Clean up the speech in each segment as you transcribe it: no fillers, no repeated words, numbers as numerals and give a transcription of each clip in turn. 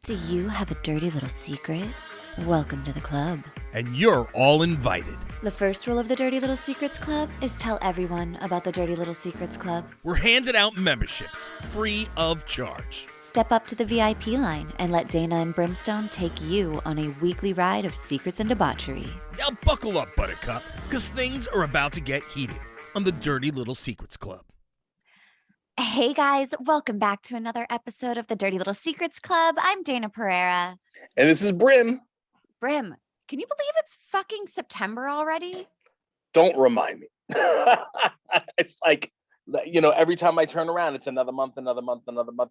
Do you have a dirty little secret? Welcome to the club. And you're all invited. The first rule of the Dirty Little Secrets Club is tell everyone about the Dirty Little Secrets Club. We're handing out memberships, free of charge. Step up to the VIP line and let Dayna and Brimstone take you on a weekly ride of secrets and debauchery. Now buckle up, Buttercup, because things are about to get heated on the Dirty Little Secrets Club. Hey guys, welcome back to another episode of the Dirty Little Secrets Club. I'm Dayna Pereira. And this is Brim. Brim, can you believe it's fucking September already? Don't remind me. It's like, you know, every time I turn around, it's another month, and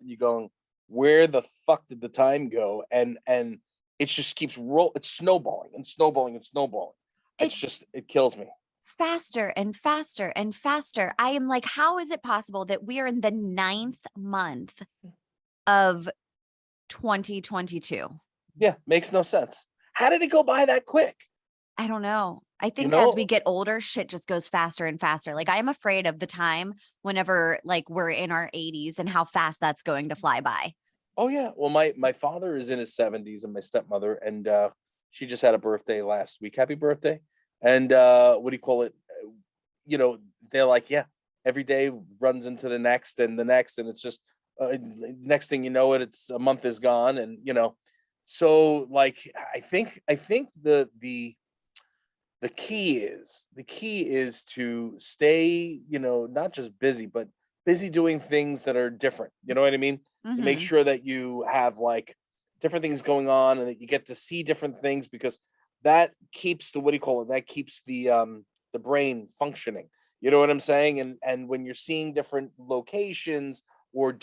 you're going, where the fuck did the time go? And it just keeps it's snowballing. It kills me. Faster and faster and faster. I am like, how is it possible that we are in the 9th month of 2022? Yeah, makes no sense. How did it go by that quick? I don't know. I think as we get older, shit just goes faster and faster. Like I am afraid of the time whenever like we're in our 80s and how fast that's going to fly by. Oh yeah. Well, my father is in his 70s and my stepmother, and she just had a birthday last week. Happy birthday. And what do you call it? You know, they're like, yeah, every day runs into the next, and it's just next thing you know it's a month is gone, and you know, so like I think the key is to stay, you know, not just busy, but busy doing things that are different. You know what I mean? Mm-hmm. To make sure that you have like different things going on and that you get to see different things, because that keeps the brain functioning. You know what I'm saying? And when you're seeing different locations or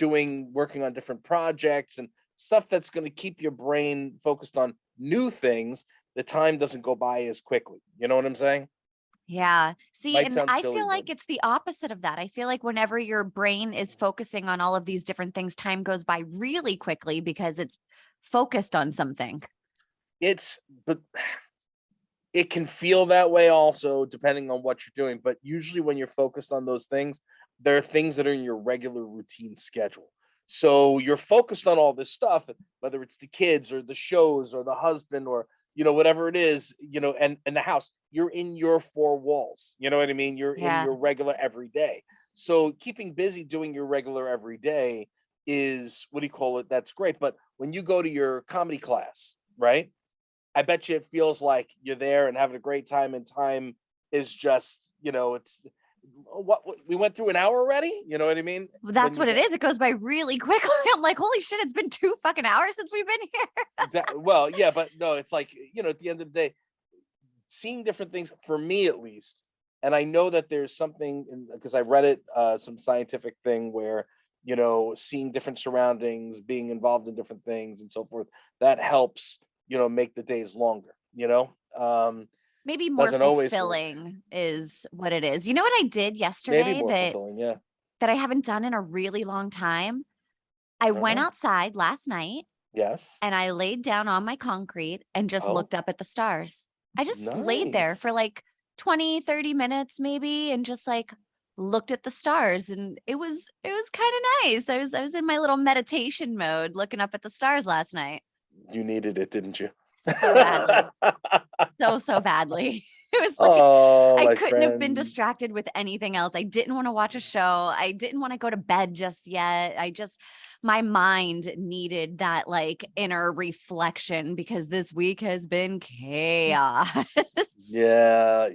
working on different projects and stuff that's going to keep your brain focused on new things, the time doesn't go by as quickly. You know what I'm saying? Yeah. See, Might and sound I silly, feel like but it's the opposite of that. I feel like whenever your brain is focusing on all of these different things, time goes by really quickly because it's focused on something. but it can feel that way also depending on what you're doing. But usually when you're focused on those things, there are things that are in your regular routine schedule. So you're focused on all this stuff, whether it's the kids or the shows or the husband or, you know, whatever it is, you know, and the house, you're in your four walls. You know what I mean? You're in your regular everyday. So keeping busy doing your regular everyday is, what do you call it? That's great. But when you go to your comedy class, right? I bet you it feels like you're there and having a great time, and time is just, you know, it's what we went through an hour already. You know what I mean? Well, that's what it is. It goes by really quickly. I'm like, holy shit, it's been 2 fucking hours since we've been here. Exactly. Well, yeah, but no, it's like, you know, at the end of the day, seeing different things, for me at least, and I know that there's something because I read it, some scientific thing where, you know, seeing different surroundings, being involved in different things and so forth, that helps, you know, make the days longer, you know. Maybe more fulfilling is what it is. You know what I did yesterday Maybe more fulfilling, yeah, that I haven't done in a really long time? I went outside last night. Yes. And I laid down on my concrete and just looked up at the stars. I just laid there for like 20, 30 minutes maybe and just like looked at the stars, and it was kind of nice. I was in my little meditation mode looking up at the stars last night. You needed it, didn't you? So badly. so badly. It was like I couldn't have been distracted with anything else. I didn't want to watch a show. I didn't want to go to bed just yet. My mind needed that like inner reflection because this week has been chaos. Yeah.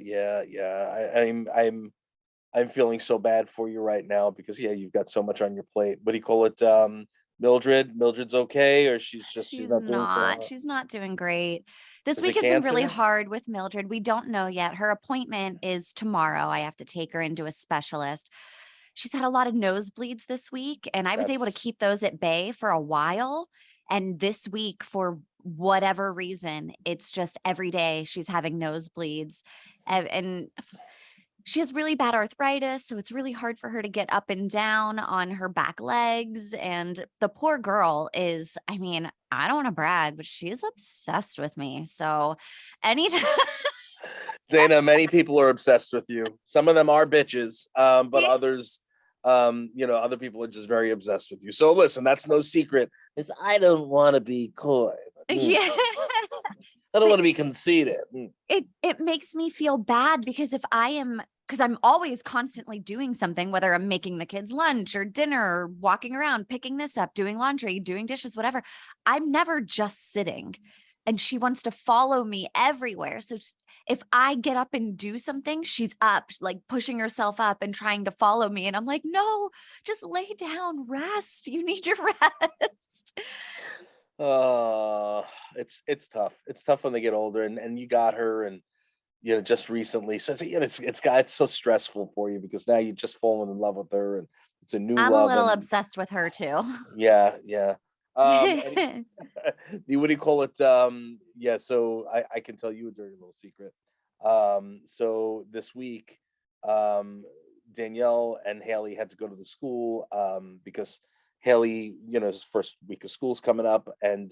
I'm feeling so bad for you right now because you've got so much on your plate. What do you call it? Mildred's okay, or she's not doing so well? She's not doing great. This week has been really hard with Mildred. We don't know yet. Her appointment is tomorrow. I have to take her into a specialist. She's had a lot of nosebleeds this week, and I was able to keep those at bay for a while. And this week, for whatever reason, it's just every day she's having nosebleeds. And she has really bad arthritis, so it's really hard for her to get up and down on her back legs. And the poor girl is, I mean, I don't want to brag, but she's obsessed with me. So anytime Dayna, many people are obsessed with you. Some of them are bitches, but others Other people are just very obsessed with you. So listen, that's no secret. It's I don't want to be coy. Yeah. I don't want to be conceited. It makes me feel bad because because I'm always constantly doing something, whether I'm making the kids lunch or dinner, or walking around, picking this up, doing laundry, doing dishes, whatever. I'm never just sitting, and she wants to follow me everywhere. So if I get up and do something, she's up, like pushing herself up and trying to follow me. And I'm like, no, just lay down, rest. You need your rest. It's tough. It's tough when they get older, and you got her, and just recently. So it's so stressful for you because now you've just fallen in love with her, and it's a new I'm love. a little obsessed with her too. Yeah. And what do you call it? Yeah. So I can tell you a dirty little secret. So this week, Danielle and Haley had to go to the school because Haley, his first week of school's coming up, and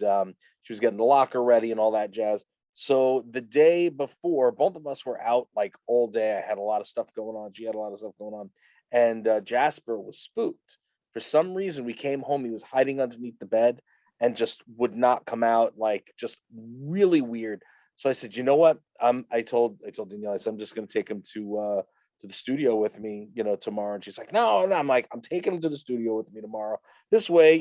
she was getting the locker ready and all that jazz. So the day before, both of us were out like all day. I had a lot of stuff going on. She had a lot of stuff going on, and Jasper was spooked. For some reason, we came home. He was hiding underneath the bed and just would not come out. Like just really weird. So I said, you know what? I told Danielle, I said, I'm just going to take him to the studio with me, tomorrow. And she's like, no. I'm like, I'm taking him to the studio with me tomorrow. This way,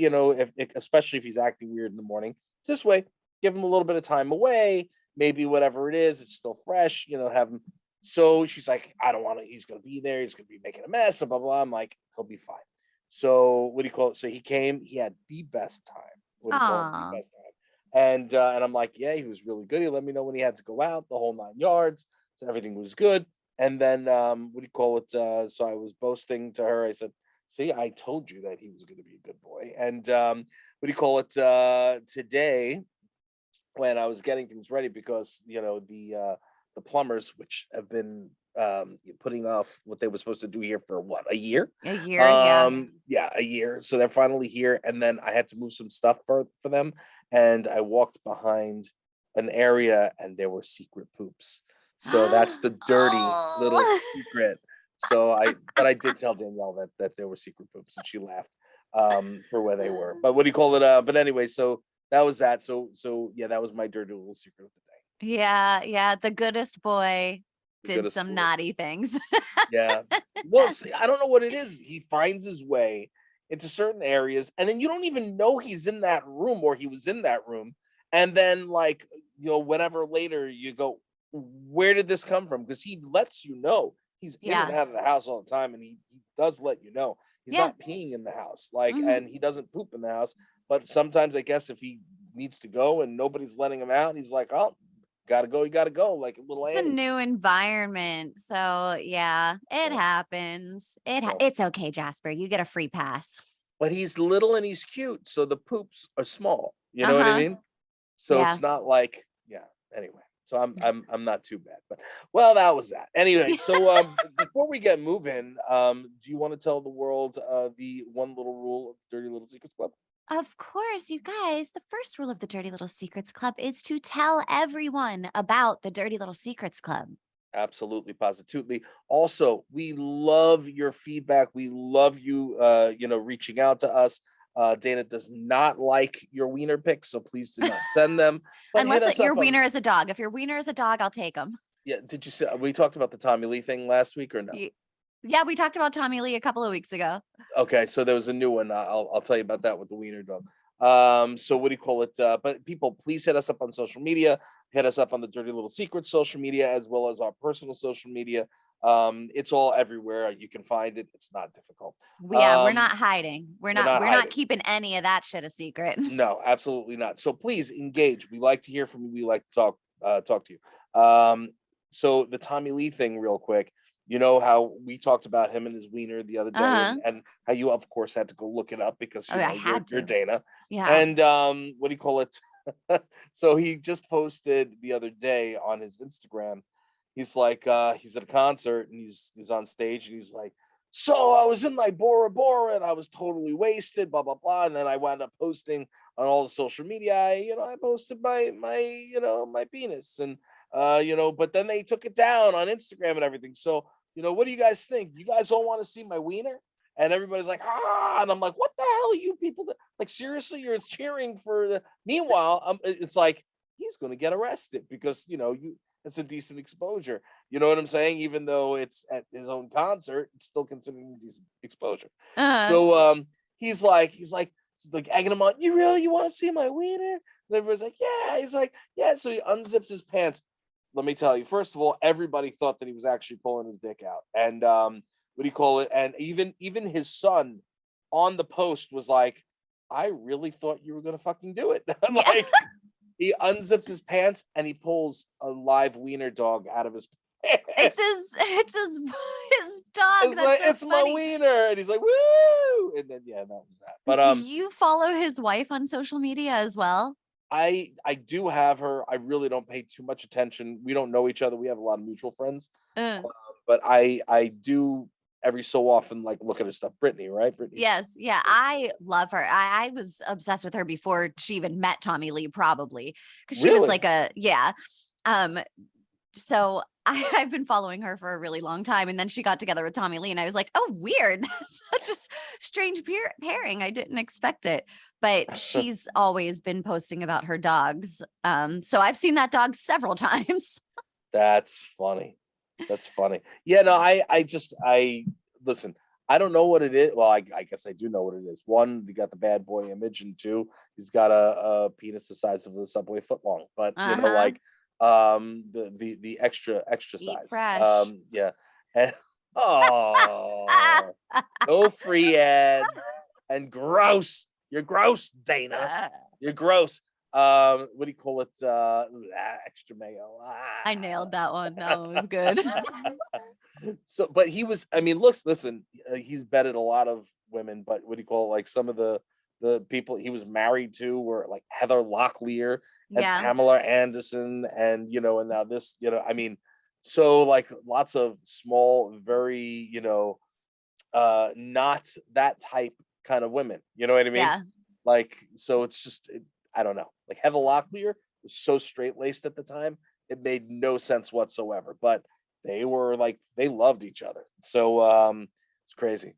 especially if he's acting weird in the morning, this way, give him a little bit of time away. Maybe whatever it is, it's still fresh, have him. So she's like, I don't want to, he's going to be there. He's going to be making a mess, blah, blah, blah. I'm like, he'll be fine. So what do you call it? So he came, he had the best time. What do you call it? The best time. And I'm like, yeah, he was really good. He let me know when he had to go out, the whole 9 yards. So everything was good. And then, what do you call it? So I was boasting to her. I said, see, I told you that he was going to be a good boy. And what do you call it? Today, when I was getting things ready, because the plumbers, which have been putting off what they were supposed to do here for a year. A year, yeah, a year. So they're finally here, and then I had to move some stuff for them, and I walked behind an area, and there were secret poops. So that's the dirty little secret. So I did tell Danielle that there were secret poops, and she laughed for where they were. But what do you call it? But anyway, so that was that. So yeah, that was my dirty little secret of the day. Yeah. The goodest boy did some naughty things. Yeah. Well, see, I don't know what it is. He finds his way into certain areas, and then you don't even know he's in that room or he was in that room. And then, like, whenever later you go, where did this come from? Because he lets you know. He's in and out of the house all the time, and he does let you know. He's not peeing in the house, and he doesn't poop in the house. But sometimes, I guess, if he needs to go and nobody's letting him out, he's like, oh, gotta go, you gotta go, like a little It's Annie. a new environment. So yeah, it happens. It's okay, Jasper. You get a free pass. But he's little and he's cute, so the poops are small. You know what I mean? So it's not like, anyway. So I'm not too bad. But well, that was that. Anyway, so before we get moving, do you want to tell the world the one little rule of Dirty Little Secrets Club? Of course, you guys. The first rule of the Dirty Little Secrets Club is to tell everyone about the Dirty Little Secrets Club. Absolutely, positively. Also, we love your feedback. We love you, reaching out to us. Dayna does not like your wiener pics, so please do not send them. Unless your wiener is a dog. If your wiener is a dog, I'll take them. Yeah. Did you say we talked about the Tommy Lee thing last week or no? Yeah, we talked about Tommy Lee a couple of weeks ago. Okay, so there was a new one. I'll tell you about that with the wiener dog. So what do you call it? But people, please hit us up on social media. Hit us up on the Dirty Little Secrets social media, as well as our personal social media. It's all everywhere. You can find it. It's not difficult. Yeah, we're not hiding. We're not keeping any of that shit a secret. No, absolutely not. So please engage. We like to hear from you. We like to talk to you. So the Tommy Lee thing, real quick. You know how we talked about him and his wiener the other day, and how you, of course, had to go look it up because you're Dayna. Yeah. And what do you call it? So he just posted the other day on his Instagram. He's like, he's at a concert and he's on stage and he's like, so I was in my Bora Bora and I was totally wasted, blah, blah, blah. And then I wound up posting on all the social media. I posted my penis and, but then they took it down on Instagram and everything. So, what do you guys think? You guys all want to see my wiener? and everybody's like, ah, and I'm like, what the hell are you people like, seriously, you're cheering for the meanwhile, it's like he's gonna get arrested because it's a decent exposure. You know what I'm saying? Even though it's at his own concert, it's still considered a decent exposure. So he's like egging him on, you want to see my wiener? And everybody's like, yeah. He's like, yeah. So he unzips his pants. Let me tell you, first of all, everybody thought that he was actually pulling his dick out. And what do you call it? And even his son on the post was like, I really thought you were gonna fucking do it. Like, he unzips his pants and he pulls a live wiener dog out of his pants. It's his dog. It's like, it's my wiener, and he's like, woo! And then that was that. But do you follow his wife on social media as well? I do have her. I really don't pay too much attention. We don't know each other. We have a lot of mutual friends. But I do every so often like look at her stuff. Brittany, right? Brittany. Yes. Yeah. I love her. I was obsessed with her before she even met Tommy Lee, probably. Because she was like so I've been following her for a really long time. And then she got together with Tommy Lee and I was like, oh, weird. That's such a strange pairing. I didn't expect it. But she's always been posting about her dogs. So I've seen that dog several times. That's funny. Yeah, no, I listen, I don't know what it is. Well, I guess I do know what it is. One, you got the bad boy image, and two, he's got a penis the size of a Subway footlong. But the extra size. Fresh. Yeah. And, no free ads. And gross. You're gross, Dayna. You're gross. What do you call it? Extra mayo. I nailed that one. That one was good. So, but he was, listen, he's betted a lot of women, but what do you call it? Like some of the people he was married to were like Heather Locklear and Pamela Anderson, and and now this, so like lots of small, very, not that type kind of women. You know what I mean? Yeah. Like, so it's just, I don't know. Like Heather Locklear was so straight-laced at the time, it made no sense whatsoever. But they were like, they loved each other. So it's crazy.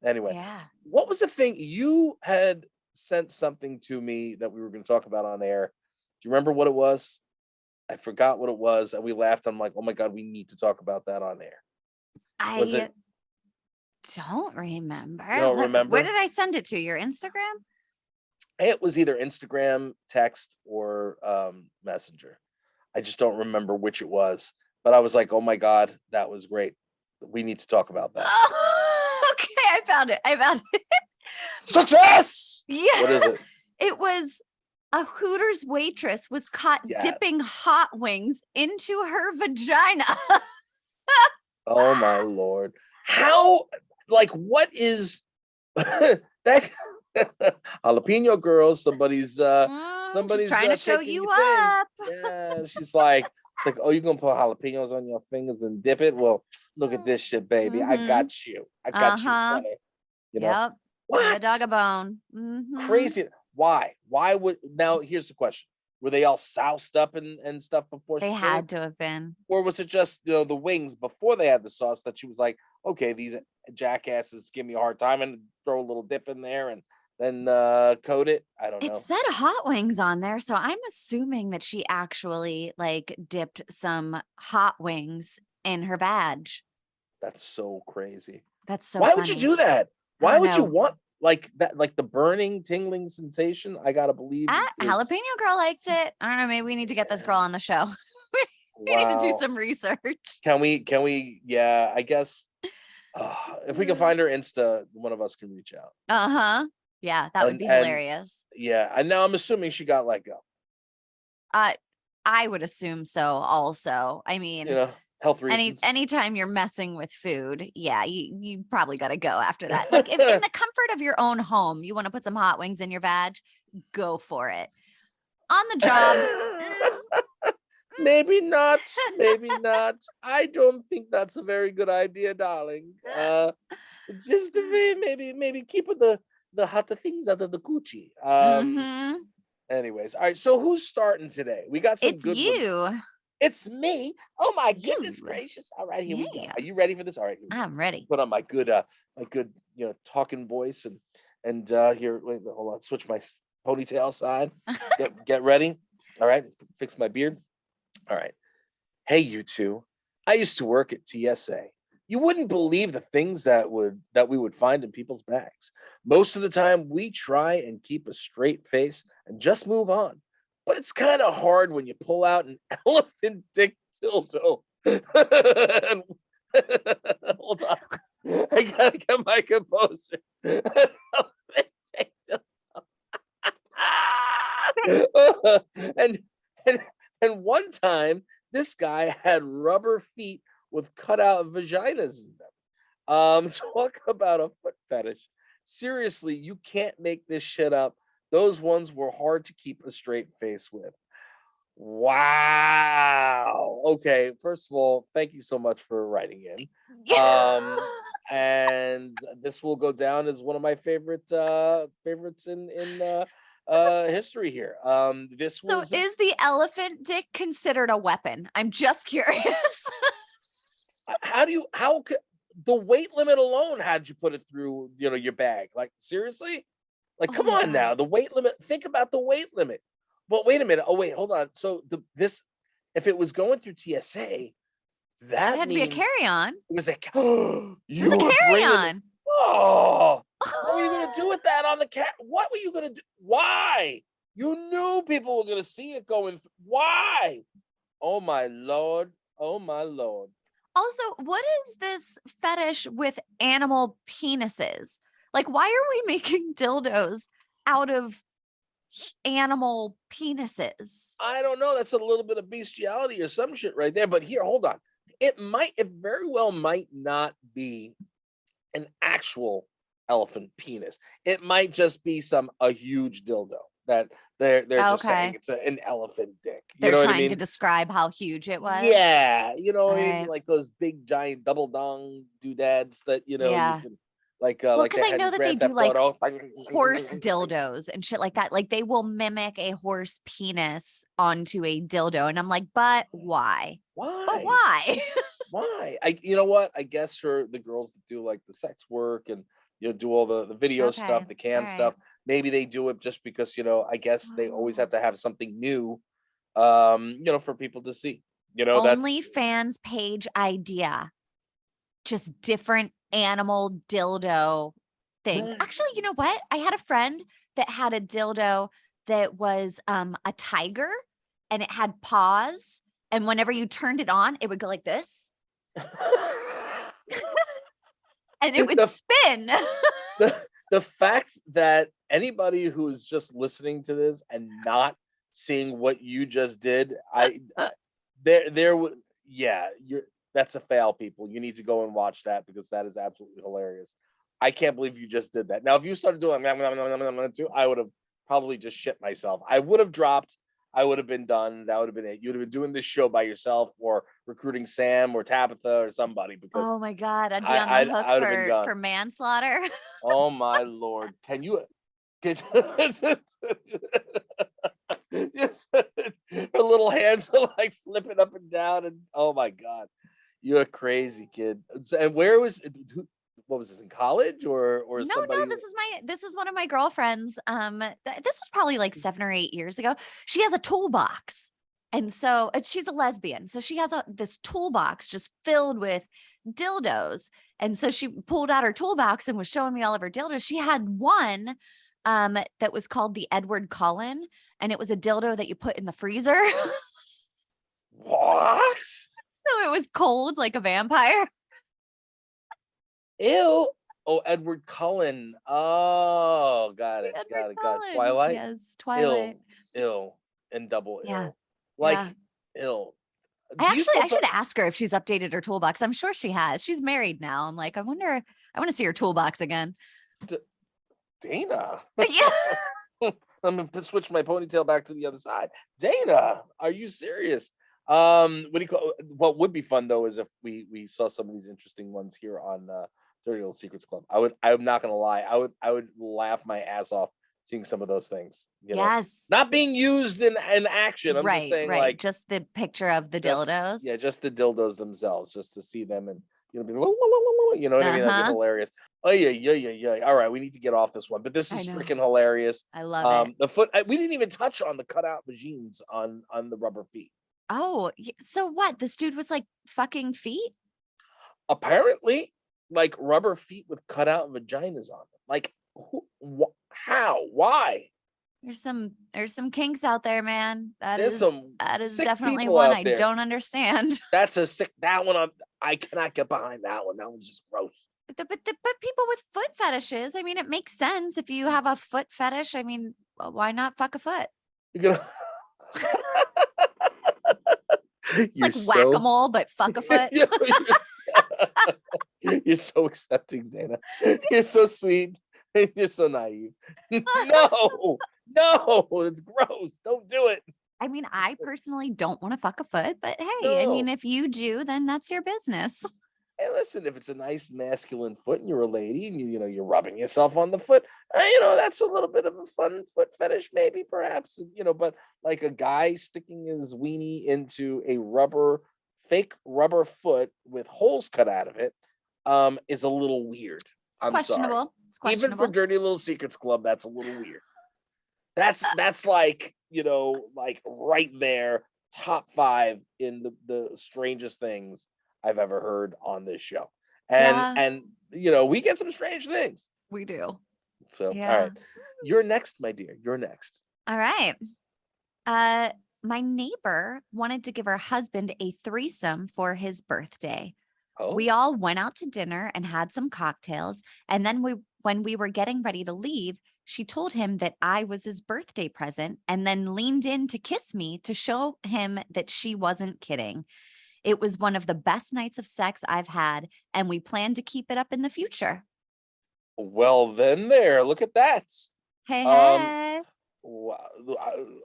Anyway, what was the thing? You had sent something to me that we were going to talk about on air. Do you remember what it was? I forgot what it was, and we laughed. I'm like, oh my God, we need to talk about that on air. I don't remember. You don't remember? Where did I send it to? Your Instagram? It was either Instagram, text, or Messenger. I just don't remember which it was. But I was like, oh my God, that was great. We need to talk about that. Oh, okay, I found it. Success! Yeah. What is it? It was a Hooters waitress was caught dipping hot wings into her vagina. Oh my Lord. How, like, what is that? Jalapeno girl, somebody's trying to show you up. Yeah, she's like, oh, you're gonna put jalapenos on your fingers and dip it? Well, look at this shit, baby. I got you. I got you, buddy. Yep. What? A dog a bone. Mm-hmm. Crazy. Why would, now here's the question. Were they all soused up and stuff before they had to have been? Or was it just the wings before they had the sauce that she was like, okay, these jackasses give me a hard time, and throw a little dip in there and then coat it? I don't know. It said hot wings on there, so I'm assuming that she actually like dipped some hot wings in her vag. That's so crazy. That's so Why would you do that? Why would you want like that, like the burning, tingling sensation? I gotta believe Jalapeno girl likes it. I don't know, maybe we need to get this girl on the show. We need to do some research. Can we I guess if we can find her Insta, one of us can reach out. Yeah, that would be hilarious. Yeah, and now I'm assuming she got let go. I would assume so also. I mean, health reasons. Anytime you're messing with food, you probably got to go after that. Like if in the comfort of your own home, you want to put some hot wings in your vag, go for it. On the job, maybe not. I don't think that's a very good idea, darling. Just maybe keep the hotter things out of the coochie. Anyways, all right. So who's starting today? We got some. It's you. It's me. Oh It's my goodness you. gracious. All right, here we go. Yeah. Are you ready for this? All right. I'm ready. Put on my good talking voice and here, wait, hold on, switch my ponytail side. Get ready. All right, fix my beard. All right. Hey, you two. I used to work at TSA. You wouldn't believe the things that we would find in people's bags. Most of the time, we try and keep a straight face and just move on. But it's kind of hard when you pull out an elephant dick dildo. Hold on. I gotta get my composure. Elephant dick dildo. and and and one time, this guy had rubber feet with cutout vaginas in them. Talk about a foot fetish. Seriously, you can't make this shit up. Those ones were hard to keep a straight face with. Wow. Okay. First of all, thank you so much for writing in. And this will go down as one of my favorites in history here. This was. So is the elephant dick considered a weapon? I'm just curious. How could the weight limit alone had you put it through, your bag? Like, seriously? Like, come on now. The weight limit. Think about the weight limit. But wait a minute. Oh, wait, hold on. So if it was going through TSA, that it had to be a carry-on. It was a it was a carry-on. Oh, what were you gonna do with that on the cat? What were you gonna do? Why? You knew people were gonna see it going. Why? Oh my lord. Oh my lord. Also, what is this fetish with animal penises? Like, why are we making dildos out of animal penises? I don't know. That's a little bit of bestiality or some shit right there. But here, hold on. It very well might not be an actual elephant penis. It might just be a huge dildo that they're just saying it's an elephant dick. They're trying to describe how huge it was. Yeah, like those big giant double dong doodads that you can because I know that they do like horse dildos and shit like that. Like they will mimic a horse penis onto a dildo, and I'm like, but why? Why? But why? Why? You know what? I guess for the girls that do like the sex work and do all the video stuff, the cam stuff, maybe they do it just because I guess they always have to have something new, for people to see. OnlyFans page idea, just different animal dildo things. Actually, you know what? I had a friend that had a dildo that was a tiger, and it had paws, and whenever you turned it on, it would go like this. And it would spin. The fact that anybody who's just listening to this and not seeing what you just did, that's a fail, people. You need to go and watch that because that is absolutely hilarious. I can't believe you just did that. Now, if you started doing I would have probably just shit myself. I would have dropped. I would have been done. That would have been it. You'd have been doing this show by yourself or recruiting Sam or Tabitha or somebody. Because oh my God, I'd be on the hook for manslaughter. Oh my Lord. Can you get just her little hands are like flipping up and down and oh my God. You're a crazy kid. And where was it? What was this, in college or somebody? No, this is one of my girlfriends. This was probably like 7 or 8 years ago. She has a toolbox, and so she's a lesbian, so she has this toolbox just filled with dildos. And so she pulled out her toolbox and was showing me all of her dildos. She had one that was called the Edward Cullen, and it was a dildo that you put in the freezer. What? So it was cold like a vampire. Ew. Oh, Edward Cullen. Oh, got it. Got it. Twilight? Yes, Twilight. Ill. And double ill. Yeah. Like ill. I should ask her if she's updated her toolbox. I'm sure she has. She's married now. I'm like, I want to see her toolbox again. Dayna. Yeah. I'm gonna switch my ponytail back to the other side. Dayna, are you serious? What would be fun though is if we saw some of these interesting ones here on Dirty Little Secrets Club. I'm not gonna lie, I would laugh my ass off seeing some of those things. Yes. Not being used in action. I'm just saying, like, just the picture of the dildos. Yeah, just the dildos themselves, just to see them and be, you know what I mean? That'd be hilarious. Oh yeah. All right, we need to get off this one, but this is freaking hilarious. I love it. The foot. We didn't even touch on the cutout vagines on the rubber feet. Oh, so what? This dude was like fucking feet? Apparently, like rubber feet with cutout vaginas on them. Like, how? Why? There's some kinks out there, man. That There's is definitely people one out I there. don't understand. That's a sick. That one I cannot get behind. That one. That one's just gross. But people with foot fetishes, I mean, it makes sense. If you have a foot fetish, I mean, why not fuck a foot? You're gonna like whack-a-mole, but fuck a foot. You're so accepting, Dayna. You're so sweet. You're so naive. No, it's gross. Don't do it. I mean, I personally don't want to fuck a foot, but hey, I mean, if you do, then that's your business. Hey, listen, if it's a nice masculine foot and you're a lady and you're rubbing yourself on the foot, that's a little bit of a fun foot fetish, maybe, perhaps, but like a guy sticking his weenie into a fake rubber foot with holes cut out of it, is a little weird. It's questionable. Sorry. It's questionable. Even for Dirty Little Secrets Club, that's a little weird. That's like, like right there, top 5 in the strangest things I've ever heard on this show. And we get some strange things. We do. So, all right. You're next, my dear. You're next. All right. My neighbor wanted to give her husband a threesome for his birthday. Oh. We all went out to dinner and had some cocktails. And then when we were getting ready to leave, she told him that I was his birthday present and then leaned in to kiss me to show him that she wasn't kidding. It was one of the best nights of sex I've had, and we plan to keep it up in the future. Well, then look at that. Hey.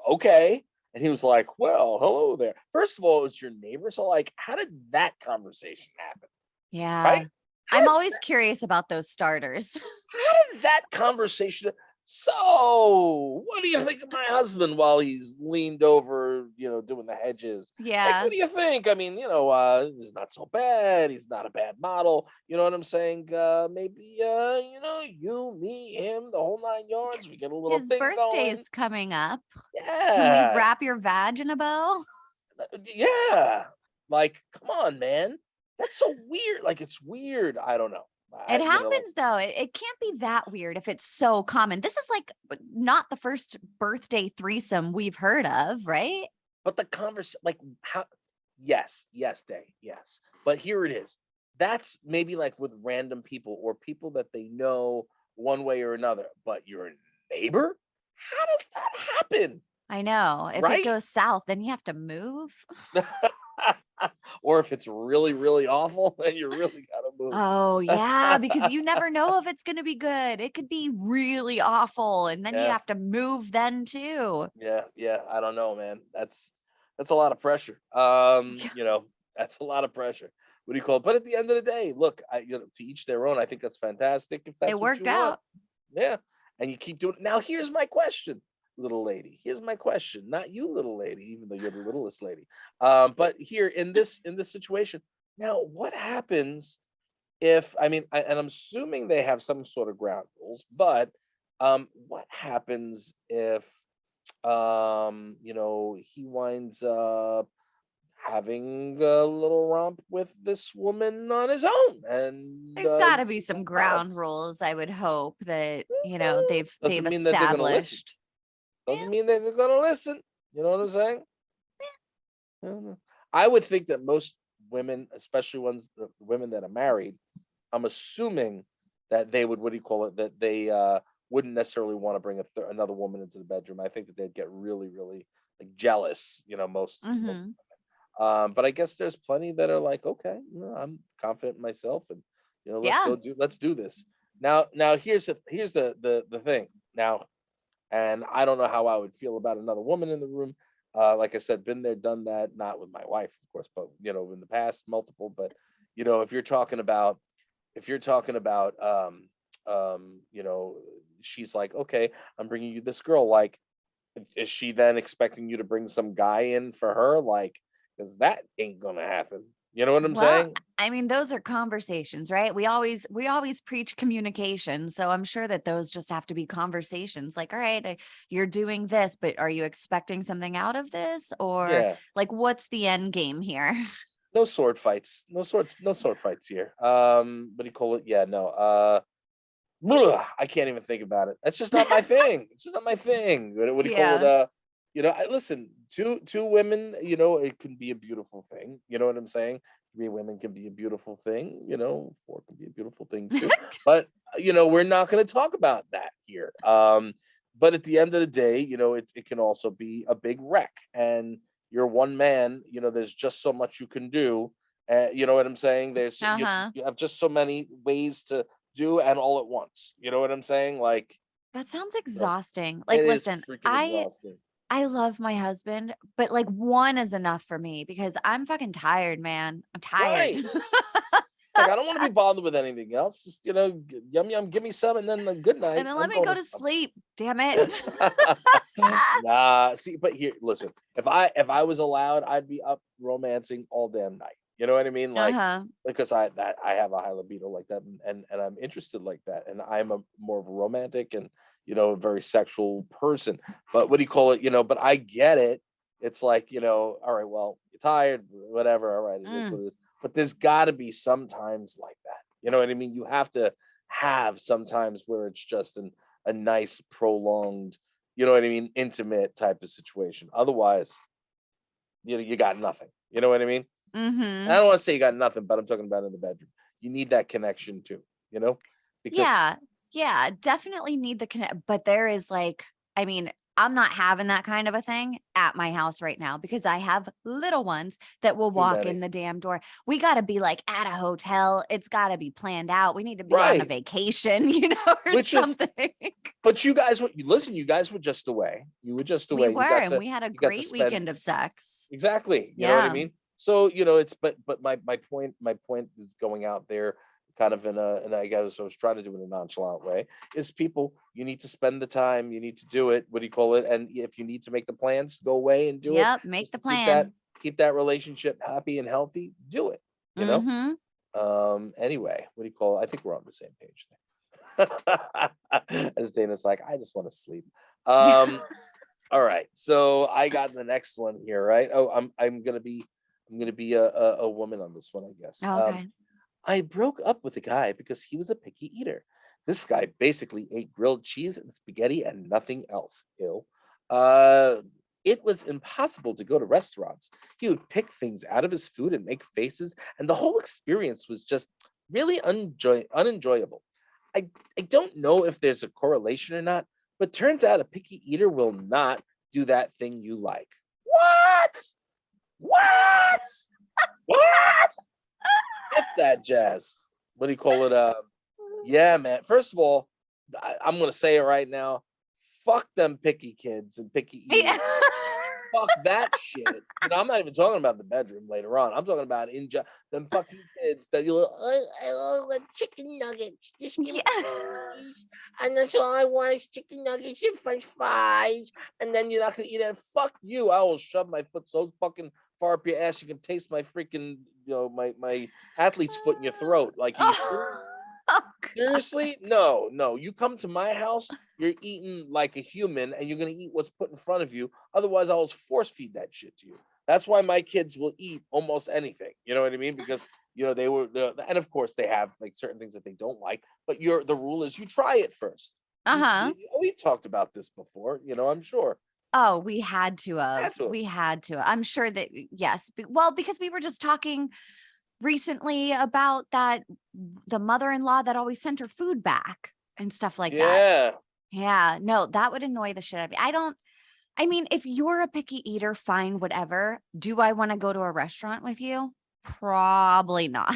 Okay. And he was like, well, hello there. First of all, it was your neighbor. So, like, how did that conversation happen? Yeah. Right? I'm always curious about those starters. How did that conversation? So, what do you think of my husband while he's leaned over, doing the hedges? Yeah. Like, what do you think? I mean, he's not so bad. He's not a bad model. You know what I'm saying? Maybe, you, me, him, the whole 9 yards. We get a little His thing birthday going. is coming up. Yeah. Can we wrap your vag in a bow? Yeah. Like, come on, man. That's so weird. Like, it's weird. I don't know. It happens though. It can't be that weird if it's so common. This is like not the first birthday threesome we've heard of, right? But the conversation, like, how? Yes, Day, yes. But here it is. That's maybe like with random people or people that they know one way or another. But your neighbor, how does that happen? I know. If it goes south, then you have to move. Or if it's really, really awful, then you really gotta move. Oh yeah, because you never know if it's gonna be good. It could be really awful, and then you have to move then too. Yeah. I don't know, man. That's a lot of pressure. That's a lot of pressure. What do you call it? But at the end of the day, look, to each their own. I think that's fantastic. If that's it what worked you out. want. Yeah, and you keep doing it. Now, here's my question. Little lady, here's my question. Not you, little lady, even though you're the littlest lady. But here in this situation, now what happens if and I'm assuming they have some sort of ground rules, but what happens if he winds up having a little romp with this woman on his own? And there's got to be some ground rules. I would hope that they've established. Doesn't mean they're gonna listen. You know what I'm saying? Yeah. I would think that most women, especially the women that are married, I'm assuming that they would, that they wouldn't necessarily want to bring another woman into the bedroom. I think that they'd get really, really like jealous. Most. Mm-hmm. But I guess there's plenty that are like, okay, I'm confident in myself, and let's do this. Now here's the thing. Now. And I don't know how I would feel about another woman in the room. Like I said, been there, done that. Not with my wife, of course, but in the past, multiple. But if you're talking about, she's like, okay, I'm bringing you this girl. Like, is she then expecting you to bring some guy in for her? Like, because that ain't gonna happen. You know what I'm saying? I mean, those are conversations, right? We always preach communication. So I'm sure that those just have to be conversations. Like, all right, you're doing this, but are you expecting something out of this? Or Yeah. like, what's the end game here? No sword fights. No sword fights here. What do you call it? Yeah, no. I can't even think about it. That's just not my thing. It's just not my thing. What do you call Yeah. it? I listen, two women, it can be a beautiful thing. You know what I'm saying? Three women can be a beautiful thing, four can be a beautiful thing too. But we're not going to talk about that here. But at the end of the day, it can also be a big wreck. And you're one man, there's just so much you can do. You know what I'm saying? There's Uh-huh. you have just so many ways to do and all at once. You know what I'm saying? Like, That sounds so exhausting. it Like, is listen, freaking exhausting. I love my husband, but like one is enough for me because I'm fucking tired, man. I'm tired. Right. Like, I don't want to be bothered with anything else. Just, yum yum, give me some, and then good night. And then I'm let me going go to sleep. Damn it. Nah, see, but here, listen. If I was allowed, I'd be up romancing all damn night. You know what I mean? Like, Uh-huh. because I have a high libido like that, and I'm interested like that, and I'm a more of a romantic and a very sexual person. But what do you call it? But I get it. It's like, all right, well, you're tired, whatever. All right, it is what it is. But there's got to be sometimes like that. You know what I mean? You have to have sometimes where it's just a nice prolonged, you know what I mean, intimate type of situation. Otherwise, you got nothing. You know what I mean? I Mm-hmm. don't want to say you got nothing, but I'm talking about in the bedroom. You need that connection too, because Yeah, definitely need the connect. But there is like, I mean, I'm not having that kind of a thing at my house right now because I have little ones that will too walk in many. the damn door. We got to be like at a hotel. It's got to be planned out. We need to be on a Right. vacation, or Which is, something. but you guys, listen, you guys were just away. You were just We away. were, and we had a You got to great spend. weekend of sex. Exactly. You know what I Yeah. mean? So, it's, but my point is going out there kind of and I guess I was trying to do it in a nonchalant way, is people, you need to spend the time, you need to do it. What do you call it? And if you need to make the plans, go away and do it. Yep. Make Just the to keep plan. that relationship happy and healthy, do it, Mm-hmm. Anyway, what do you call it? I think we're on the same page there. As Dana's like, I just want to sleep. All right, so I got the next one here, right? Oh, I'm gonna be a woman on this one, I guess. Okay. I broke up with a guy because he was a picky eater. This guy basically ate grilled cheese and spaghetti and nothing else. Ew. It was impossible to go to restaurants. He would pick things out of his food and make faces, and the whole experience was just really unenjoyable. I don't know if there's a correlation or not, but turns out a picky eater will not do that thing you like. What? What? What? F that jazz. What do you call it? Yeah, man. First of all, I'm gonna say it right now. Fuck them picky kids and picky eaters. Fuck that shit. I'm not even talking about the bedroom later on. I'm talking about them fucking kids that I love chicken nuggets. Just give me nuggets. And that's all I want is chicken nuggets and French fries. And then you're not gonna eat it. Fuck you. I will shove my foot so fucking far up your ass you can taste my freaking, my athlete's foot in your throat. Like, you seriously? No. You come to my house, you're eating like a human, and you're gonna eat what's put in front of you. Otherwise, I will force feed that shit to you. That's why my kids will eat almost anything. You know what I mean? Because and of course they have like certain things that they don't like. But the rule is you try it first. Uh-huh. We've talked about this before. I'm sure. Oh, we had to have. That's what. We had to. I'm sure that yes. Well, because we were just talking recently about that the mother-in-law that always sent her food back and stuff like that. Yeah. Yeah. No, that would annoy the shit out of me. I mean, if you're a picky eater, fine, whatever. Do I want to go to a restaurant with you? Probably not.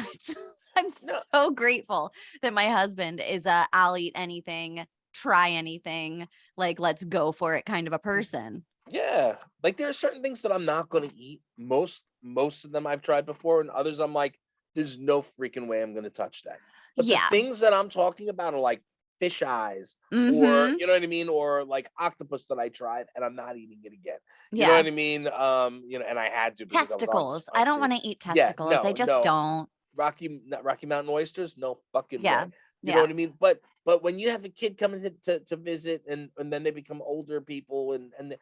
I'm No. so grateful that my husband is a I'll eat anything, try anything, like let's go for it kind of a person. Yeah, like there are certain things that I'm not going to eat. Most of them I've tried before, and others I'm like, there's no freaking way I'm going to touch that. But the Yeah. things that I'm talking about are like fish eyes, or Mm-hmm. you know what I mean, or like octopus that I tried and I'm not eating it again. You know Yeah. what I mean? And I had to because Testicles. I I was don't free. want to eat Yeah, testicles. I just no. don't. Rocky Mountain Oysters, no fucking Yeah. way. You know Yeah. what I mean? But when you have a kid coming to visit, and then they become older people, and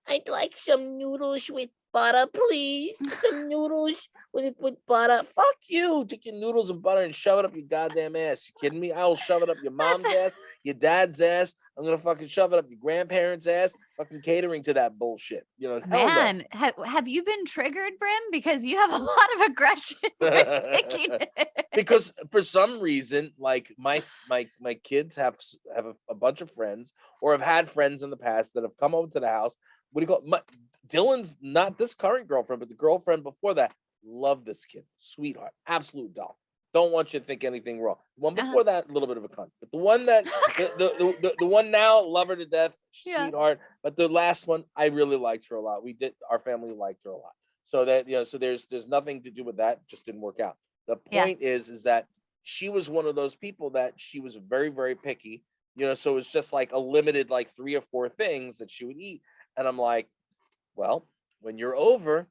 I'd like some noodles with butter, please. Some noodles with butter. Fuck you. Take your noodles and butter and shove it up your goddamn ass. You kidding me? I will shove it up your mom's That's ass, your dad's ass. I'm gonna fucking shove it up your grandparents' ass. Fucking catering to that bullshit. Hell no. Man, have you been triggered, Brim? Because you have a lot of aggression with pickiness. Because for some reason, like my kids have a bunch of friends, or have had friends in the past that have come over to the house. What do you call it? Dylan's not this current girlfriend, but the girlfriend before that. Love this kid, sweetheart, absolute doll. Don't want you to think anything wrong. The one before that, a little bit of a cunt, but the one that the one now, love her to death, sweetheart. But the last one, I really liked her a lot. Our family liked her a lot. So that so there's nothing to do with that. Just didn't work out. The point is that she was one of those people that she was very, very picky, so it's just like a limited, like 3 or 4 things that she would eat. And I'm like, well, when you're over,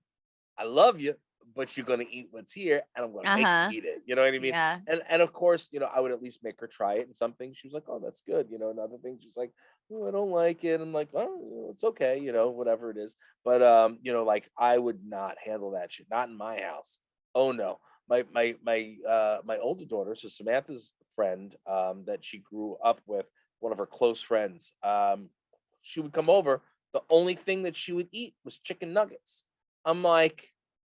I love you, but you're going to eat what's here, and I'm going to make you eat it. You know what I mean? Yeah. And of course, I would at least make her try it. And some things she was like, oh, that's good. And other things she's like, oh, I don't like it. I'm like, oh, it's okay. Whatever it is. But, like I would not handle that shit. Not in my house. Oh no. My older daughter, so Samantha's friend, that she grew up with, one of her close friends, she would come over. The only thing that she would eat was chicken nuggets. I'm like,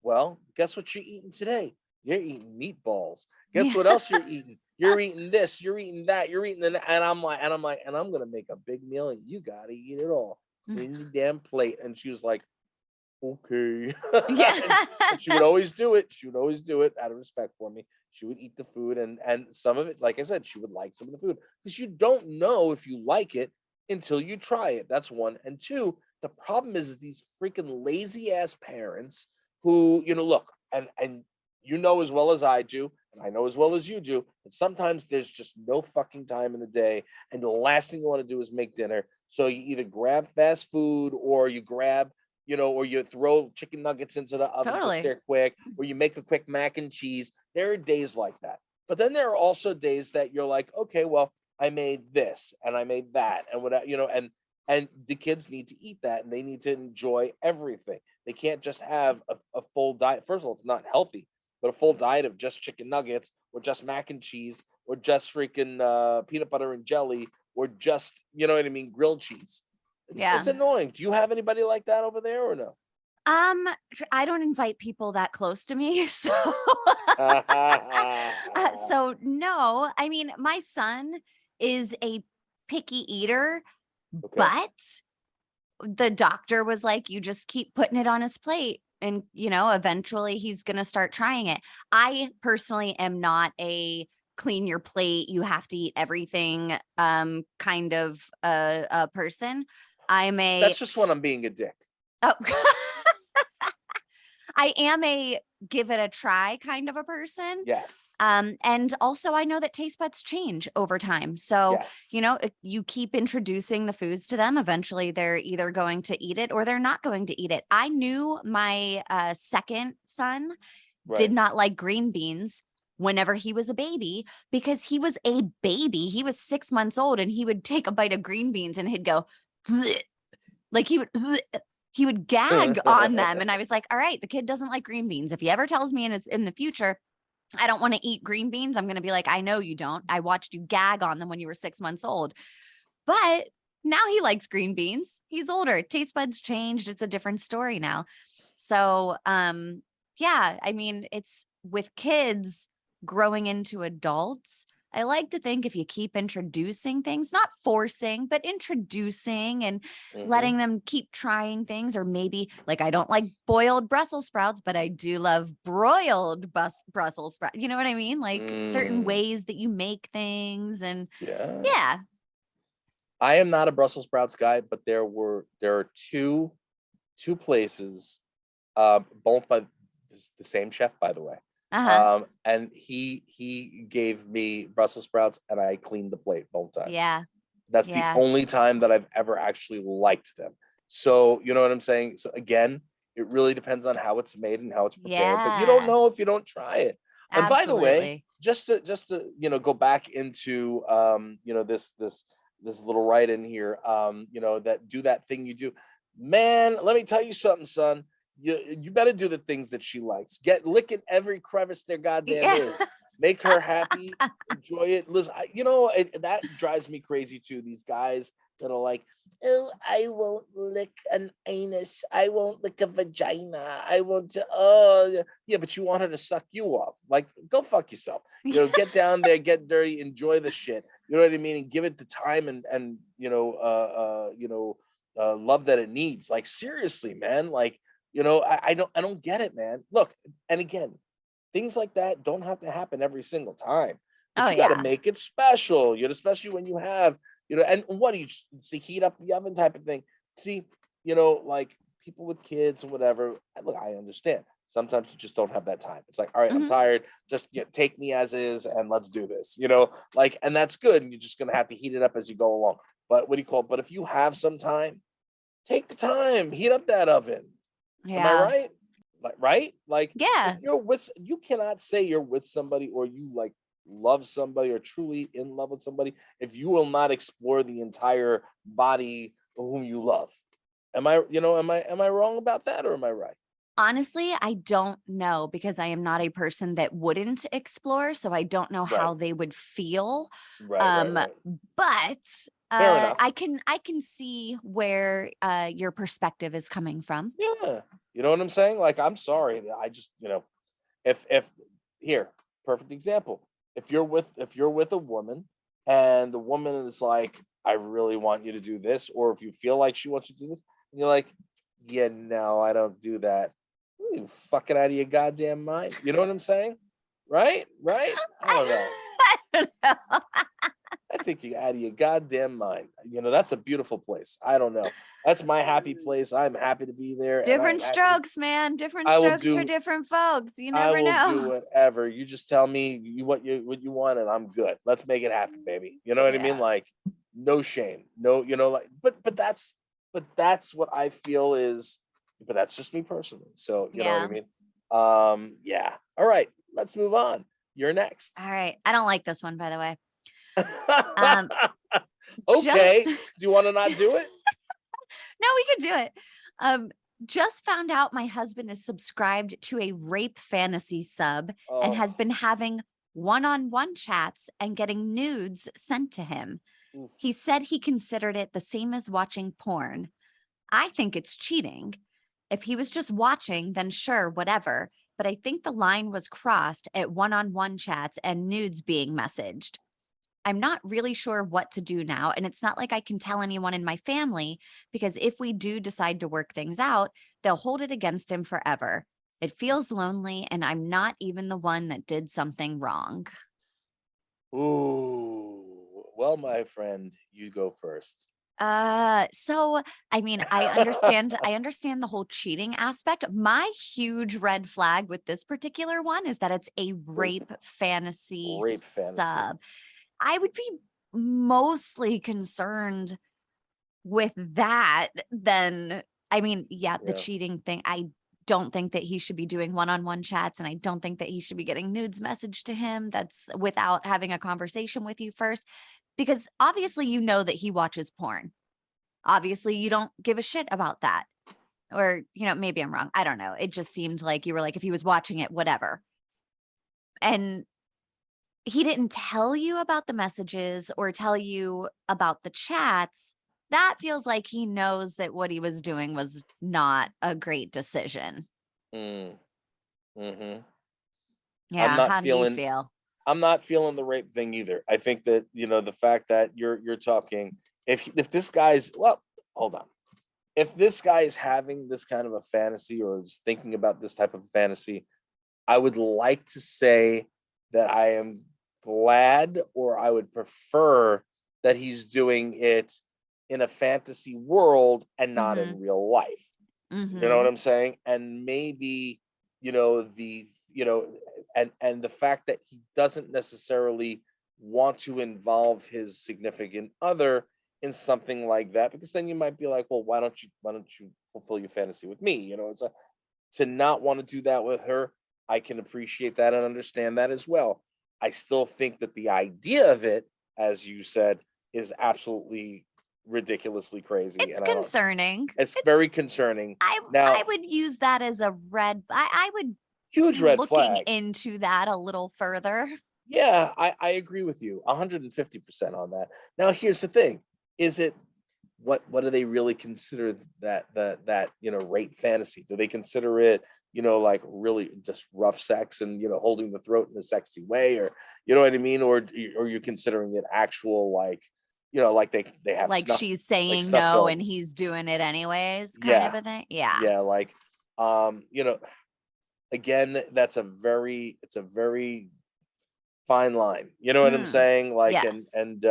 well, guess what you're eating today? You're eating meatballs. Guess what else you're eating? You're eating this. You're eating that. You're eating that. And I'm gonna make a big meal, and you gotta eat it all in your damn plate. And she was like, okay. Yeah. And she would always do it. She would always do it out of respect for me. She would eat the food, and some of it, like I said, she would like some of the food, because you don't know if you like it until you try it. That's one. And two, the problem is these freaking lazy ass parents who, look, and as well as I do, and I know as well as you do, that sometimes there's just no fucking time in the day, and the last thing you want to do is make dinner. So you either grab fast food, or you grab, or you throw chicken nuggets into the oven because they're quick, or you make a quick mac and cheese. There are days like that. But then there are also days that you're like, okay, well, I made this and I made that, and what, and the kids need to eat that, and they need to enjoy everything. They can't just have a full diet. First of all, it's not healthy, but a full diet of just chicken nuggets, or just mac and cheese, or just freaking peanut butter and jelly, or just, grilled cheese. It's annoying. Do you have anybody like that over there, or no? I don't invite people that close to me, so so no. I mean, my son is a picky eater, but the doctor was like, you just keep putting it on his plate, and eventually he's gonna start trying it. I personally am not a clean your plate, you have to eat everything kind of a person. That's just when I'm being a dick. Oh. I am a give it a try kind of a person. Yes. And also I know that taste buds change over time. So, yes. If you keep introducing the foods to them, eventually they're either going to eat it or they're not going to eat it. I knew my second son did not like green beans whenever he was a baby, because he was a baby. He was 6 months old, and he would take a bite of green beans and he'd go, bleh. Like he would gag on them. And I was like, all right, the kid doesn't like green beans. If he ever tells me in the future, I don't want to eat green beans, I'm going to be like, I know you don't. I watched you gag on them when you were 6 months old. But now he likes green beans. He's older. Taste buds changed. It's a different story now. So, yeah, I mean, it's with kids growing into adults. I like to think if you keep introducing things, not forcing, but introducing and letting them keep trying things, or maybe like, I don't like boiled Brussels sprouts, but I do love broiled Brussels sprouts. You know what I mean? Like certain ways that you make things, and yeah. I am not a Brussels sprouts guy, but there are two places, both by the same chef, by the way, And he gave me Brussels sprouts, and I cleaned the plate both times. Yeah. That's the only time that I've ever actually liked them. So, you know what I'm saying? So again, it really depends on how it's made and how it's prepared. But you don't know if you don't try it. And by the way, just to go back into this little write in here, that do that thing you do. Man, let me tell you something, son. You better do the things that she likes. Lick at every crevice there goddamn is. Make her happy, enjoy it. Listen, that drives me crazy too. These guys that are like, oh, I won't lick an anus. I won't lick a vagina. I won't. Oh, yeah, but you want her to suck you off. Like, go fuck yourself. Get down there, get dirty, enjoy the shit. You know what I mean? And give it the time and love that it needs. Like, seriously, man. Like, I don't get it, man. Look, and again, things like that don't have to happen every single time. But you got to make it special, especially when you have, and what do you see, heat up the oven type of thing. See, like people with kids and whatever. Look, I understand. Sometimes you just don't have that time. It's like, all right, I'm tired. Just take me as is and let's do this, and that's good. And you're just going to have to heat it up as you go along. But but if you have some time, take the time, heat up that oven. Yeah. Am I right? Right? Like, yeah. You cannot say you're with somebody or you like love somebody or truly in love with somebody if you will not explore the entire body of whom you love. Am I wrong about that, or am I right? Honestly, I don't know, because I am not a person that wouldn't explore, so I don't know how they would feel. Right. But I can see where your perspective is coming from. Yeah. You know what I'm saying? Like, I'm sorry. I just, if here, perfect example. If you're with a woman and the woman is like, I really want you to do this, or if you feel like she wants you to do this, and you're like, yeah, no, I don't do that. You fucking out of your goddamn mind. You know what I'm saying? Right? I don't know. I don't know. I think you're out of your goddamn mind. That's a beautiful place. I don't know. That's my happy place. I'm happy to be there. Different strokes, man. Different strokes for different folks. You never know. I will do whatever. You just tell me what you want, and I'm good. Let's make it happen, baby. You know what I mean? Like, no shame. No, but that's what I feel is. But that's just me personally. So you know what I mean? Yeah. All right. Let's move on. You're next. All right. I don't like this one, by the way. Okay. Do you want to not do it? No, we can do it. Just found out my husband is subscribed to a rape fantasy sub and has been having one-on-one chats and getting nudes sent to him. Oof. He said he considered it the same as watching porn. I think it's cheating. If he was just watching, then sure, whatever. But I think the line was crossed at one-on-one chats and nudes being messaged. I'm not really sure what to do now, and it's not like I can tell anyone in my family, because if we do decide to work things out, they'll hold it against him forever. It feels lonely, and I'm not even the one that did something wrong. Ooh, well, my friend, you go first. So I mean, I understand the whole cheating aspect. My huge red flag with this particular one is that it's a rape fantasy sub. I would be mostly concerned with that than, the cheating thing. I don't think that he should be doing one-on-one chats, and I don't think that he should be getting nudes messaged to him that's without having a conversation with you first. Because obviously you know that he watches porn. Obviously you don't give a shit about that. Or, maybe I'm wrong. I don't know. It just seemed like you were like, if he was watching it, whatever. And he didn't tell you about the messages or tell you about the chats. That feels like he knows that what he was doing was not a great decision. Mm-hmm. Yeah, how do you feel? I'm not feeling the rape thing either. I think that, the fact that you're talking, if this guy's, well, hold on. If this guy is having this kind of a fantasy or is thinking about this type of fantasy, I would like to say that I am glad, or I would prefer that he's doing it in a fantasy world and not in real life. You know what I'm saying? And maybe, and the fact that he doesn't necessarily want to involve his significant other in something like that, because then you might be like, well, why don't you fulfill your fantasy with me? It's to not want to do that with her. I can appreciate that and understand that as well. I still think that the idea of it, as you said, is absolutely ridiculously crazy. It's concerning. It's very concerning. I would use that as a red. I would huge be red looking flag into that a little further. Yeah, I agree with you 150% on that. Now, here's the thing: is it what do they really consider that rape fantasy? Do they consider it like really just rough sex and holding the throat in a sexy way, or you know what I mean, or you're considering it actual like like they have like snuff, she's saying like no films. and he's doing it anyways, kind of a thing. Yeah, like again, it's a very fine line. You know what I'm saying? Like, yes. and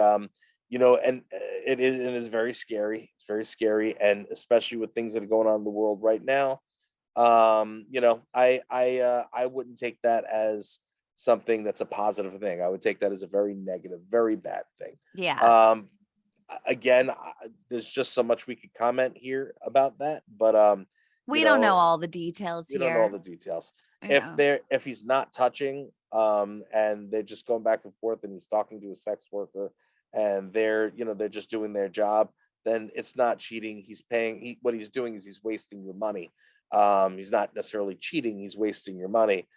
it is very scary. It's very scary, and especially with things that are going on in the world right now. I wouldn't take that as something that's a positive thing. I would take that as a very negative, very bad thing. Yeah. Again, there's just so much we could comment here about that, but we don't know all the details here. We don't know all the details. Yeah. If he's not touching, and they're just going back and forth, and he's talking to a sex worker, and they're just doing their job, then it's not cheating. He's paying. What he's doing is he's wasting your money. He's not necessarily cheating. He's wasting your money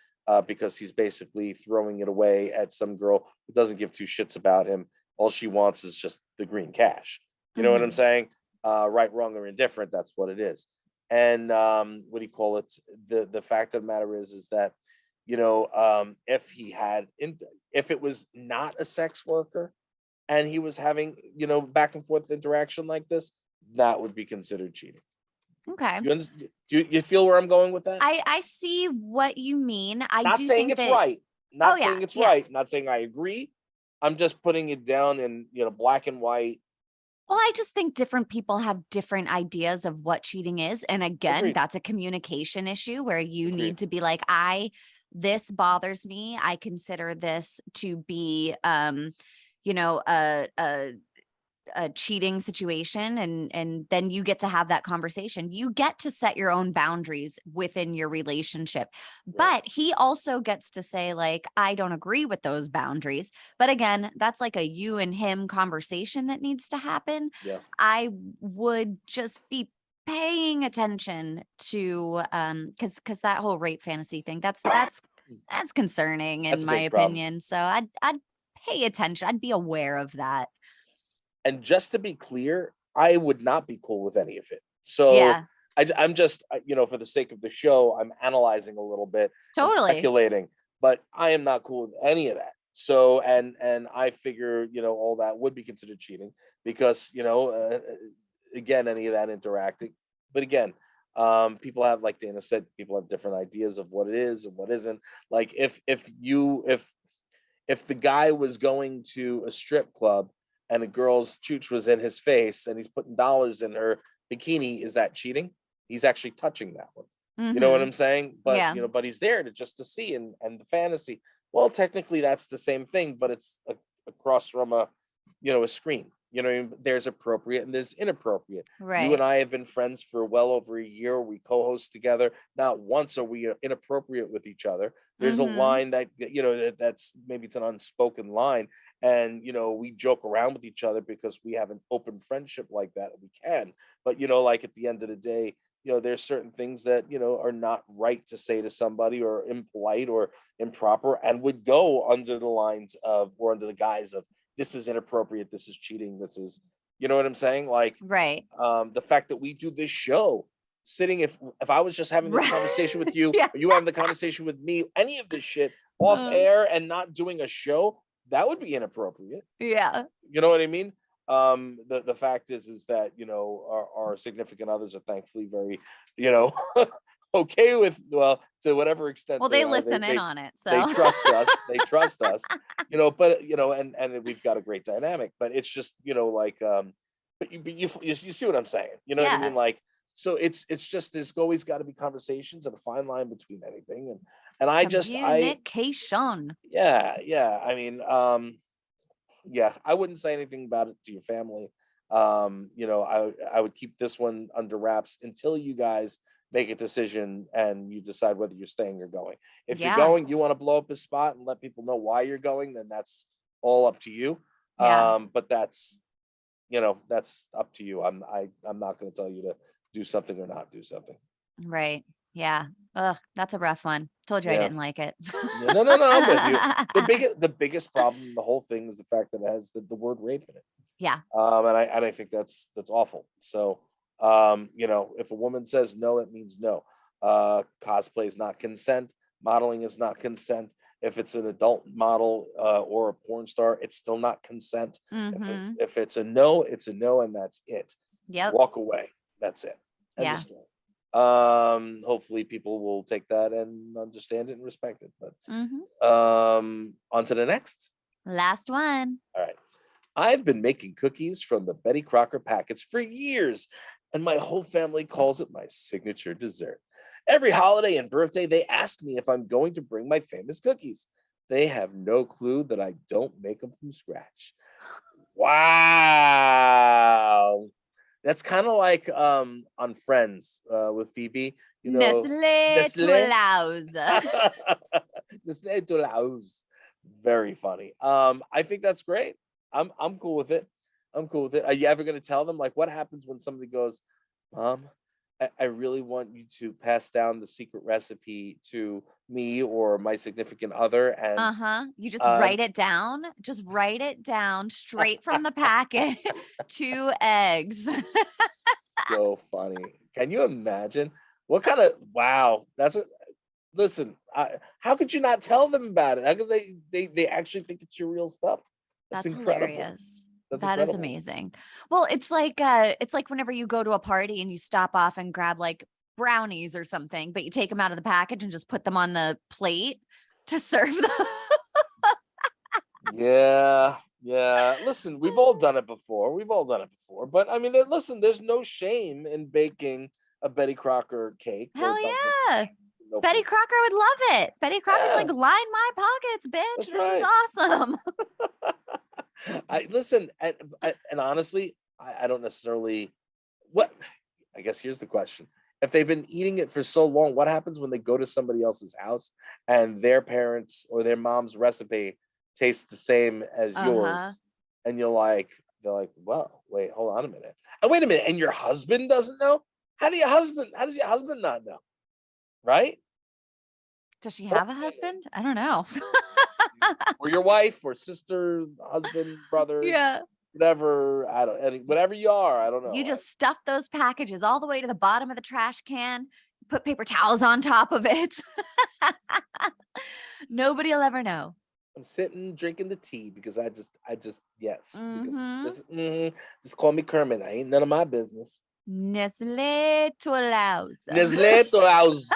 because he's basically throwing it away at some girl who doesn't give two shits about him. All she wants is just the green cash. You know what I'm saying? Right, wrong, or indifferent. That's what it is. And what do you call it? The fact of the matter is that if it was not a sex worker and he was having back and forth interaction like this, that would be considered cheating. Okay. Do you feel where I'm going with that? I see what you mean. Not saying it's right. Not saying it's right. Not saying I agree. I'm just putting it down in black and white. Well, I just think different people have different ideas of what cheating is. And again, Agreed. That's a communication issue where you Agreed. need to be like, this bothers me. I consider this to be, a cheating situation, and then you get to have that conversation. You get to set your own boundaries within your relationship. Right. But he also gets to say, like, I don't agree with those boundaries. But again, that's like a you and him conversation that needs to happen. Yeah. I would just be paying attention to because that whole rape fantasy thing, that's concerning in my opinion. So I'd pay attention. I'd be aware of that. And just to be clear, I would not be cool with any of it. So yeah. I'm just, for the sake of the show, I'm analyzing a little bit, totally speculating, but I am not cool with any of that. So, and I figure, all that would be considered cheating because, again, any of that interacting. But again, people have, like Dayna said, people have different ideas of what it is and what isn't. Like if the guy was going to a strip club and a girl's chooch was in his face and he's putting dollars in her bikini, is that cheating? He's actually touching that one. Mm-hmm. You know what I'm saying? But yeah. But he's there to see and the fantasy. Well, technically that's the same thing, but it's across from a screen. There's appropriate and there's inappropriate. Right. You and I have been friends for well over a year. We co-host together. Not once are we inappropriate with each other. There's a line that, that's maybe it's an unspoken line. And, we joke around with each other because we have an open friendship like that. We can, but, like at the end of the day, there's certain things that, are not right to say to somebody or impolite or improper and would go under the lines of, or under the guise of, this is inappropriate, this is cheating, this is, you know what I'm saying? Like, right. The fact that we do this show, sitting, if I was just having this conversation with you, yeah. or you having the conversation with me, any of this shit off air and not doing a show, that would be inappropriate. Yeah. You know what I mean? The fact is that, our significant others are thankfully very, okay with, well, to whatever extent. Well, they listen in on it. So they trust us. They trust us, but, and we've got a great dynamic, but it's just, but you see what I'm saying? You know what I mean? Like, so it's just, there's always got to be conversations and a fine line between anything. And communication. Yeah. I mean, yeah, I wouldn't say anything about it to your family. I would keep this one under wraps until you guys make a decision and you decide whether you're staying or going. If you're going, you want to blow up a spot and let people know why you're going, then that's all up to you. But that's up to you. I'm not going to tell you to do something or not do something. Right. Yeah. Ugh, that's a rough one. Told you I didn't like it. No, I'm with you. The biggest problem in the whole thing is the fact that it has the word rape in it. Yeah. And I think that's awful. So, if a woman says no, it means no. Cosplay is not consent. Modeling is not consent. If it's an adult model or a porn star, it's still not consent. Mm-hmm. If it's a no, it's a no, and that's it. Yep. Walk away. That's it. End of story. Hopefully people will take that and understand it and respect it. But on to the next. Last one. All right. I've been making cookies from the Betty Crocker packets for years, and my whole family calls it my signature dessert. Every holiday and birthday, they ask me if I'm going to bring my famous cookies. They have no clue that I don't make them from scratch. Wow. That's kind of like on Friends with Phoebe. Nestlé Toulouse. Nestlé Toulouse. Very funny. I think that's great. I'm cool with it. Are you ever going to tell them, like, what happens when somebody goes, Mom, I really want you to pass down the secret recipe to me or my significant other? And you just write it down. Just write it down straight from the packet. 2 eggs. So funny. Can you imagine what kind of listen, how could you not tell them about it? How could they actually think it's your real stuff? That's incredible. Hilarious. That is amazing. Well, it's like whenever you go to a party and you stop off and grab like brownies or something, but you take them out of the package and just put them on the plate to serve them. Yeah. Listen, we've all done it before. But I mean, listen, there's no shame in baking a Betty Crocker cake. Hell yeah. Betty Crocker would love it. Betty Crocker's like, line my pockets, bitch. Is awesome. I listen, and honestly, I don't necessarily. I guess here's the question: if they've been eating it for so long, what happens when they go to somebody else's house and their parents or their mom's recipe tastes the same as yours, and they're like, well, wait, hold on a minute, and wait a minute, and your husband doesn't know? How does your husband not know? Right? Does she have a husband? I don't know. Or your wife or sister, husband, brother, whatever. Whatever you are, I don't know. You just stuff those packages all the way to the bottom of the trash can, put paper towels on top of it. Nobody will ever know. I'm sitting drinking the tea because I just yes. Just call me Kermit. I ain't none of my business. Nestlé Toulouse. Nestlé Toulouse.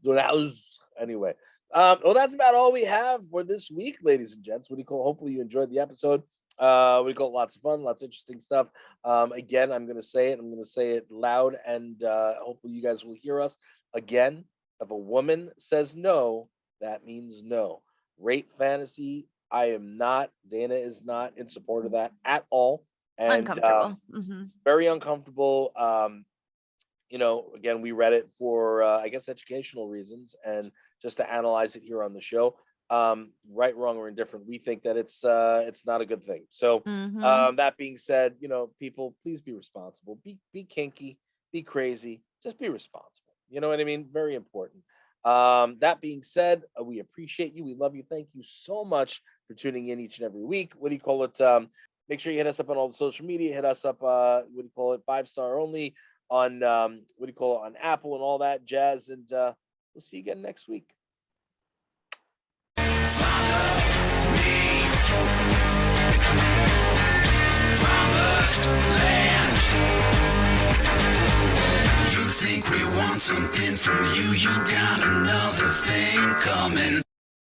Toulouse. Anyway, well, that's about all we have for this week, ladies and gents. Hopefully you enjoyed the episode. We got lots of fun, lots of interesting stuff. Again, I'm going to say it loud, and hopefully you guys will hear us. Again, if a woman says no, that means no. Rape fantasy, Dayna is not in support of that at all. And uncomfortable. Very uncomfortable. Again, we read it for I guess educational reasons and just to analyze it here on the show. Right, wrong, or indifferent, we think that it's not a good thing. So that being said, people, please be responsible. Be kinky, be crazy, just be responsible. You know what I mean? Very important. That being said, we appreciate you. We love you. Thank you so much for tuning in each and every week. Make sure you hit us up on all the social media. Hit us up, 5-star only on on Apple and all that jazz. And we'll see you again next week. You think we want something from you? You got another thing coming.